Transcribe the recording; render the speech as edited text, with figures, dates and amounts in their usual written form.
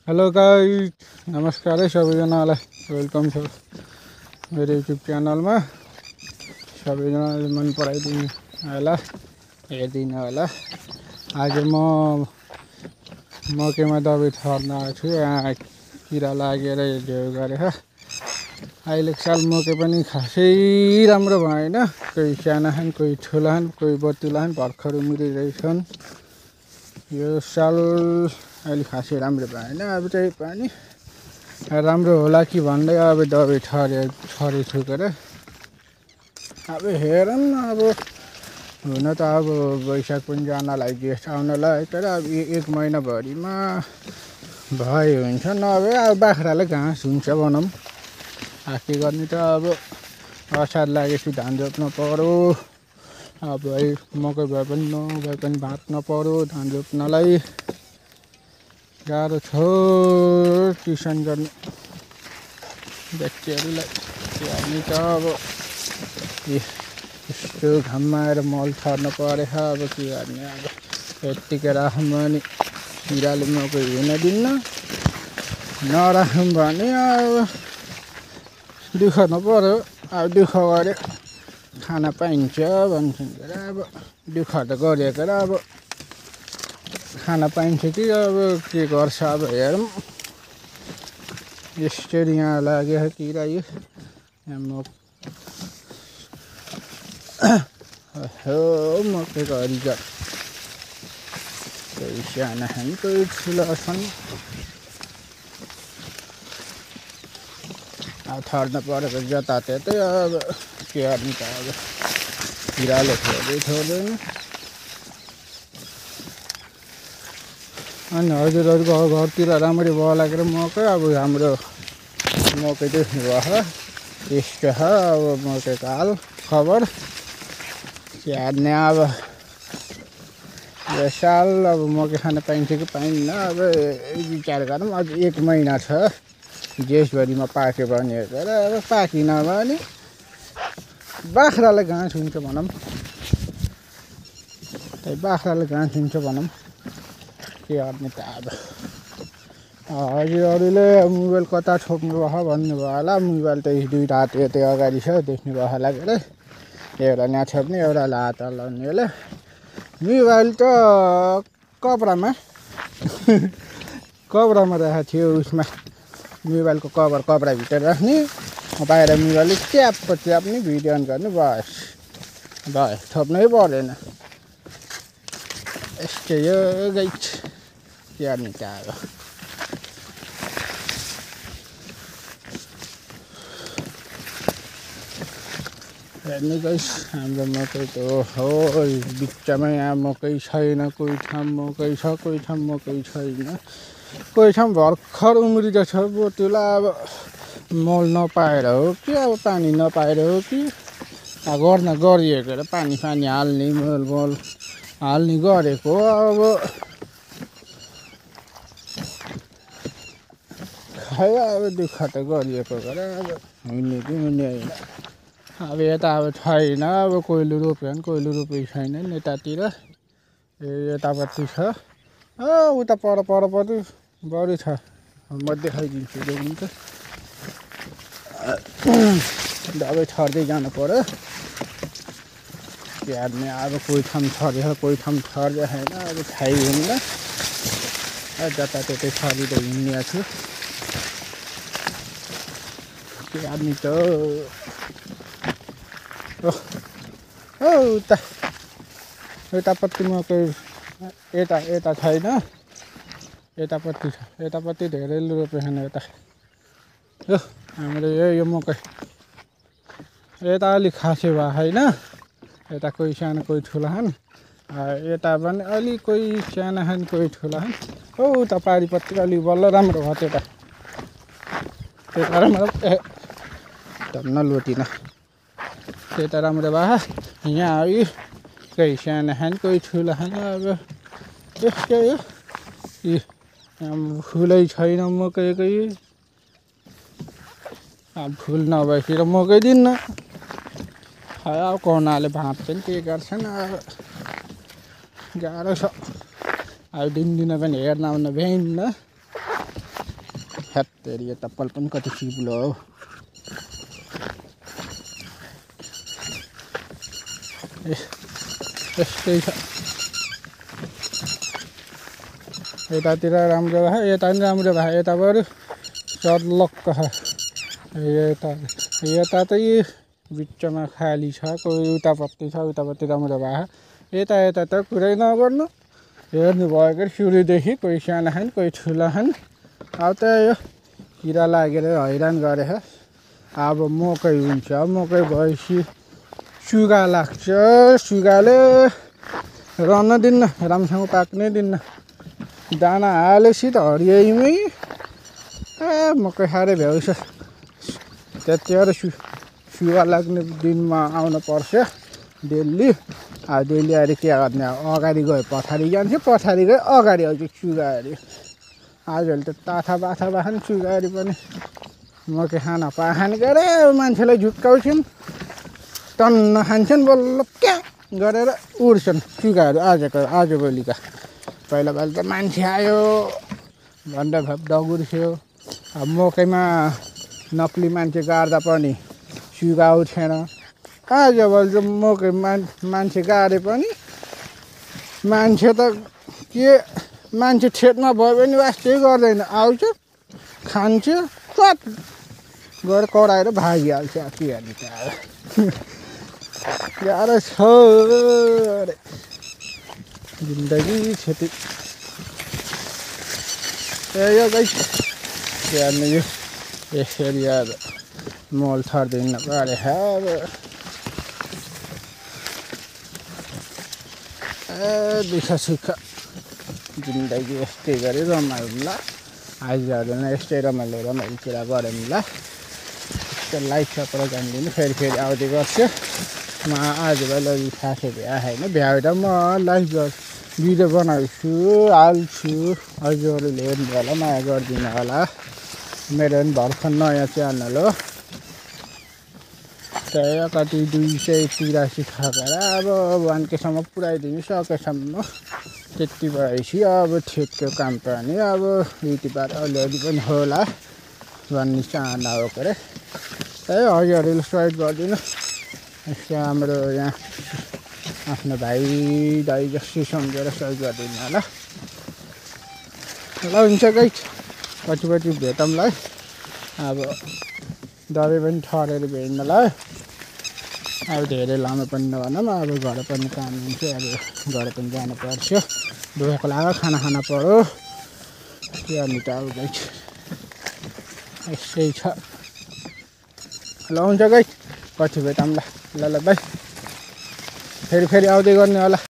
Hello guys, नमस्कार है सबैजनालाई। वेलकम छ मेरो युट्युब च्यानलमा। सबैजनाले मन पराइदिनु होला, हेरिदिनु होला। आज म मकैमा दबाई छर्न आएको छु। यहाँ किरा लागेर झ्याउ गरेर अहिलेको साल मकै पनि खासै राम्रो भएन। कोही साना छन्, कोही ठुला छन्, कोही बत्तुला छन्, भर्खर उम्रिरहेछन्। यो साल अहिले खासै राम्रो भएन। अब चाहिँ पनि राम्रो होला कि भन्दै अब दबाई छरेछु के। अब हेरौँ न, अब हुन त अब वैशाख पनि जान लागि जेठ आउन लाग्यो। तर अब एक महिनाभरिमा भए हुन्छ, नभए अब बाख्रालाई घाँस हुन्छ भनौँ। के गर्ने त अब असार लागेपछि धान रोप्न पर्यो। अब मकै भए पनि नभए पनि भाँच्न पर्यो धान रोप्नलाई। गाह्रो छ किसान गर्ने व्यक्तिहरूलाई। हामी त अब यस्तो घाममा आएर मल छर्न परेछ। अब के गर्ने, अब यत्तिकै राखौँ भने किराले मकै हुन दिन्न, नराखौँ भने अब दुःख नपर्यो। अब दुःख गरे खाना पाइन्छ भन्छन् के। अब दुःख त गरेको र अब खाना पाइन्छ कि अब के गर्छ। अब हेरौँ। यसरी यहाँ लाग्यो किरा। यो मकैको हरिजन कोही साना छन्, कोही ठुला छन्। अब छर्न परेको जताततै। अब के गर्ने त, अब किराले छोड्दैन। अनि हजुरहरूको घरतिर राम्ररी भयो लागेर मकै। अब हाम्रो मकै देख्नु भयो, यस्तो छ अब मकैको हाल खबर। के हार्ने अब यो साल अब मकै खान पाइन्छ कि पाइन्न, अब विचार गरौँ। अझ एक महिना छ, जेठभरिमा पाक्यो भने हेरेर। अब पाकिन भने बाख्रालाई घाँस हुन्छ भनौँ। बाख्रालाई घाँस हुन्छ भनौँ। के गर्ने त अब। हजुरहरूले मोबाइल कता छोप्नु भयो भन्नुभयो होला। मोबाइल त दुईवटा हात यतै अगाडि छ, देख्नुभयो होला के अरे। एउटा यहाँ छोप्ने, एउटा हात लाउने होला। मोबाइल त कपडामा राखेको थियो। उसमा मोबाइलको कभर कपडाभित्र राख्ने, बाहिर मोबाइल च्याप्ने, भिडियो अन गर्नु, बस भयो, छोप्नै परेन। यस्तै हो गाइस, के गर्ने त अब। हेर्नु गाइस, हाम्रो मकै त हो बिचमा। यहाँ मकै छैन, कोही ठाउँ मकै छ, कोही ठाउँ मकै छैन। कोही ठाउँ भर्खर उम्रिँदैछ बोतुला। अब मल नपाएर हो कि अब पानी नपाएर हो कि गर्न गरिएको र पानी हाल्ने, मल हाल्ने गरेको। अब खै अब दुःख त गरिएको गएर अब हुने कि हुने होइन। अब यता अब छैन। अब कोइलो रोप्यो भने कोइलो रोपेको छैन यतातिर। यतापट्टि छ, उता परपट्टि बरु छ। म देखाइदिन्छु देख्नु त। दबाई छर्दै जानु पर्यो। के हार्ने अब। कोही ठाउँ छरेछ, कोही ठाउँ छर्दै छैन। अब थाहै हुन्न। जताततै छरिँदै हिँड्ने छु। के हार्ने त यतापट्टि मकै यता छैन, यतापट्टि छ। यतापट्टि धेरैले रोपेको छैन। यता हाम्रो यो मकै यता अलिक खासै भएको छैन। यता कोही सानो कोही ठुला छन्। यता पनि अलिक कोही साना छन्, कोही ठुला छन्। उता पारिपट्टि अलिक बल्ल राम्रो भयो। त्यता राम्रो धन्न लोटिन। त्यता राम्रो भयो। यहाँ कोही साना छन्, कोही ठुला छन्। अब यस्तै हो। फुलै छैन मकैकै। अब फुल नभएतिर मकै दिन्न। अब कोनाले भाँच्छन्, के गर्छन्। अब गाह्रो छ। अब दिनदिन पनि हेर्न आउन भ्याइन्न। हेत्तेरी यता पल पनि कति सिब्लो हो यस्तै छ यतातिर राम्रो भयो यता पनि राम्रो भयो यता बरु चर्लक्क छ यता चाहिँ बिचमा खाली छ कोही उतापट्टि छ उतापट्टि राम्रो भयो यता त कुरै नगर्नु हेर्नु भयो कि सुरुदेखि कोही साना खान् कोही ठुला खान् अब त यो किरा लागेर हैरान गरे अब मकै हुन्छ मकै भएपछि सुगा लाग्छ सुगाले रहन दिन्न राम्रोसँग पाक्नै दिन्न दाना हालेपछि त हरियाइमै मकै खाएर भ्याउँछ त्यति भएर सुगा लाग्ने दिनमा आउनु पर्छ डेली डेली आएर के गर्ने अगाडि गयो पछाडि जान्थ्यो पछाडि गयो अगाडि आउँछ सुगाहरू आजभोलि त ताथा बाथा बाखान सुगाहरू पनि मकै खान पाखान गरे मान्छेलाई झुक्काउँछन् टन्न खान्छन् बल्ल क्या गरेर उड्छन् सुगाहरू आजभोलिका पहिला त मान्छे आयो भन्दा भए दगुर्थ्यो अब मकैमा नक्ली मान्छे गाड्दा पनि सुगा उठेन आजभोलि त मकै मान्छे गाडे पनि मान्छे त के मान्छे ठेटमा भयो भने वास्तै गर्दैन आउँछ खान्छ चट गएर कराएर भागिहाल्छ के गर्ने त गाह्रो छ अरे जिन्दगी क्षति यो गाइस हेर्नु यो यसरी अब मल छर्दिन परे अब दुःख सुख जिन्दगी यस्तै गरी रमाइलो आजहरू यस्तै रमाइलो कुरा गरौँ ल लाइफ सत्र जान्दिनँ फेरि आउँदै गर्छु म आजभोलि खासै भ्या होइन भ्याएर म लाइफ भिडियो बनाउँछु हाल्छु हजुरहरूले हेर्नु होला माया गरिदिनु होला मेरो पनि भर्खर नयाँ च्यानल हो त्यही कति 283 थपेर अब 1Kसम्म पुऱ्याइदिनु सकेसम्म त्यति भएपछि अब ठेकको काम पनि अब युट्युबर अलिअलि पनि होला भन्ने चाहना हो के अरे त्यही हजुरहरूले सहयोग गरिदिनु यस्तो हाम्रो यहाँ आफ्नो भाइ दाइ जस्तै सम्झेर सहयोग गरिदिनु होला ल हुन्छ गाइस पछि भेटौँला अब दबाई पनि ठरेर भेट्नलाई अब धेरै लामो पनि नभनौँ अब घर पनि काम हुन्छ अब घर पनि जानुपर्छ भोक लाग्यो खाना खान पर्यो के गर्ने त अब गाइस यस्तै छ ल हुन्छ गाइस पछि भेटौँला ल बाई फेरि आउँदै गर्ने होला।